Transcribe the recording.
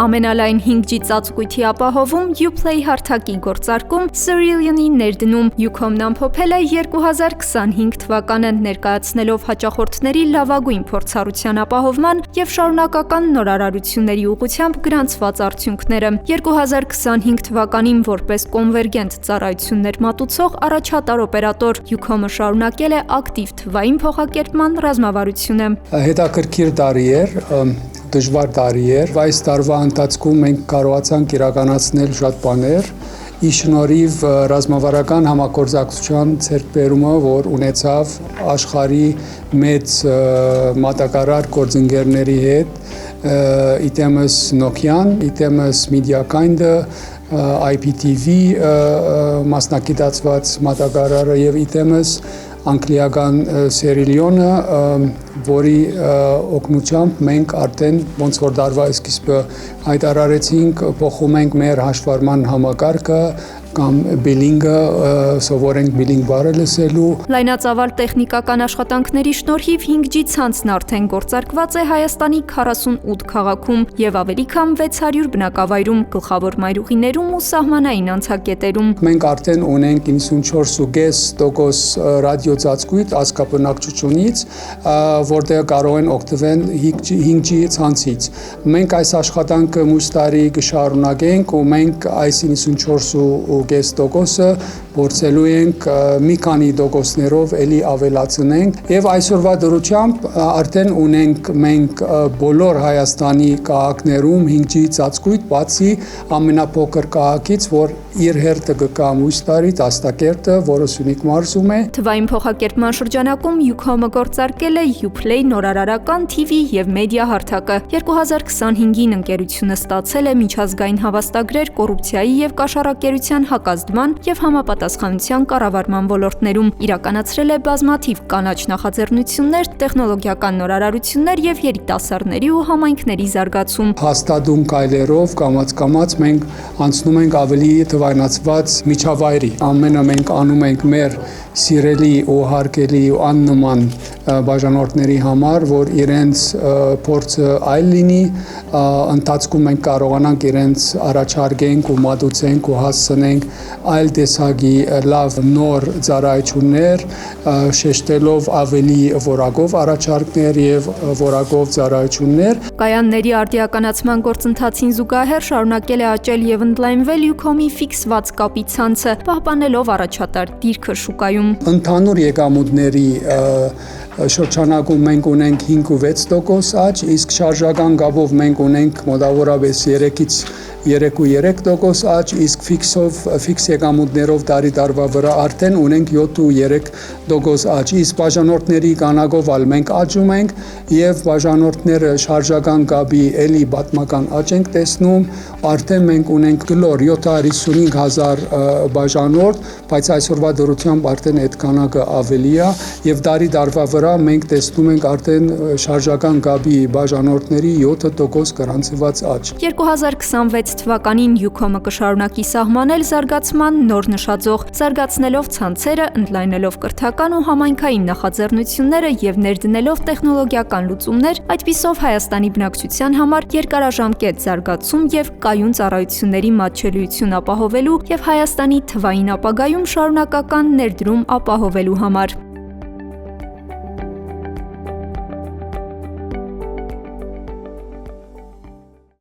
ամենալայն 5G ծածկույթի ապահովում Uplay հարթակի գործարկում Cerillion-ի ներդնում Ucom-ն ամփոփել է 2025 թվականը ներկայացնելով հաճախորդների լավագույն փորձառության ապահովման և շարունակական նորարարությունների ուղղությամբ գրանցված արդյունքները։ 2025 թվականին որպես կոնվերգենտ ծառայություններ մատուցող առաջատար օպերատոր Ucom-ը շարունակել է ակտիվ թվային փոխակերպման ռազմավարությունը։ Հետաքրքիր տարի էր, դժվար տարի էր, այս տարվա ընթացքում մենք կարողացանք իրականացնել շատ բաներ, ի շնորհիվ ռազմավարական համագործակցության ձեռքբերումը, որ ունեցավ աշխարհի մեծ մատակարար գործընկերների հետ, իտեմս Nokia-ն, իտեմս Mediakind-ը, IPTV մասնակցված մատակարարը եւ իտեմս անգլիական Cerillion-ը, որի օգնությամբ մենք արդեն ոնց որ դարվա սկիզբը հայտարարեցինք, փոխում ենք մեր հաշվառման համակարգը կամ բիլինգը, սովորենք բիլինգ բառը լսելու։ Լայնածավալ տեխնիկական աշխատանքների շնորհիվ 5G ցանցն արդեն գործարկված է Հայաստանի 48 քաղաքում եւ ավելի քան 600 բնակավայրում, գլխավոր մայրուղիներում ու սահմանային անցակետերում։ Մենք արդեն ունենք 94.5% ռադիոծածկույթ ազգաբնակչությունից, որտեղ կարող են օգտվել 5G ցանցից։ Մենք այս աշխատանքը մյուս տարի կշարունակենք ու մենք այս 94.5%-ը փորձելու ենք մի քանի տոկոսներով էլի ավելացնենք եւ այսօրվա դրությամբ արդեն ունենք մենք բոլոր Հայաստանի քաղաքներում 5G ծածկույթ, բացի ամենափոքր քաղաքից, որ իր հերթը կգա մյուս տարի Տաստակերտը, որը Սյունիք մարզում է։ Թվային փոխակերպման շրջանակում Ucom-ը գործարկել է Uplay նորարարական TV եւ մեդիա հարթակը։ 2025-ին ընկերությունը ստացել է միջազգային հավաստագրեր կոռուպցիայի եւ կաշառակերության հակազդման եւ համապատասխանության կառավարման ոլորտներում, իրականացրել է բազմաթիվ կանաչ նախաձեռնություններ, տեխնոլոգիական նորարարություններ եւ երիտասարդների ու համայնքների զարգացում։ Հաստատուն կայլերով կամաց մենք անցնում ենք ավելի թվայնացված միջավայրի։ Ամենը մենք անում ենք մեր սիրելի ու հարգելի ու աննման բաժանորդների համար, որ իրենց փորձը այլ լինի, ընթացքում մենք կարողանանք իրենց առաջարկենք ու մատուցենք ու հասցնենք այլ տեսակի լավ նոր ծառայություններ, շեշտելով ավելի որակով առաջարկներ եւ որակով ծառայություններ։ Կայանների արդիականացման գործընթացին զուգահեռ շարունակել է աճել եւ ընդլայնվել Ucom-ի ֆիքսված կապի ցանցը, պահպանելով առաջատար դիրքը շուկայում։ Ընդհանուր եկամուտների շրջանակում մենք ունենք 5.6% աճ, իսկ շարժական կապով մենք ունենք մոտավորապես 3.3% աճ, իսկ ֆիքս եկամուտներով տարվա վրա արդեն ունենք 7.3% աճ, իսկ բաժանորդների քանակով ալ մենք աճում ենք եւ բաժանորդները շարժական կապի էլի պատմական աճ ենք տեսնում, արդեն մենք ունենք գլոր 755,000 բաժանորդ, բայց այսօրվա դրությամբ արդեն այդ քանակը ավելի է եւ տարվա վրա մենք տեսնում ենք արդեն շարժական կապի բաժանորդների 7% գրանցված աճ։ 2026 թվականին Ucom-ը կշարունակի սահմանել զարգացման նոր նշաձող, զարգացնելով ցանցերը, ընդլայնելով կրթական ու համայնքային նախաձեռնությունները եւ ներդնելով տեխնոլոգիական լուծումներ, այդպիսով Հայաստանի բնակչության համար երկարաժամկետ զարգացում եւ կայուն ծառայությունների մատչելիություն ապահովելու եւ Հայաստանի թվային ապագայում շարունակական ներդրում ապահովելու համար։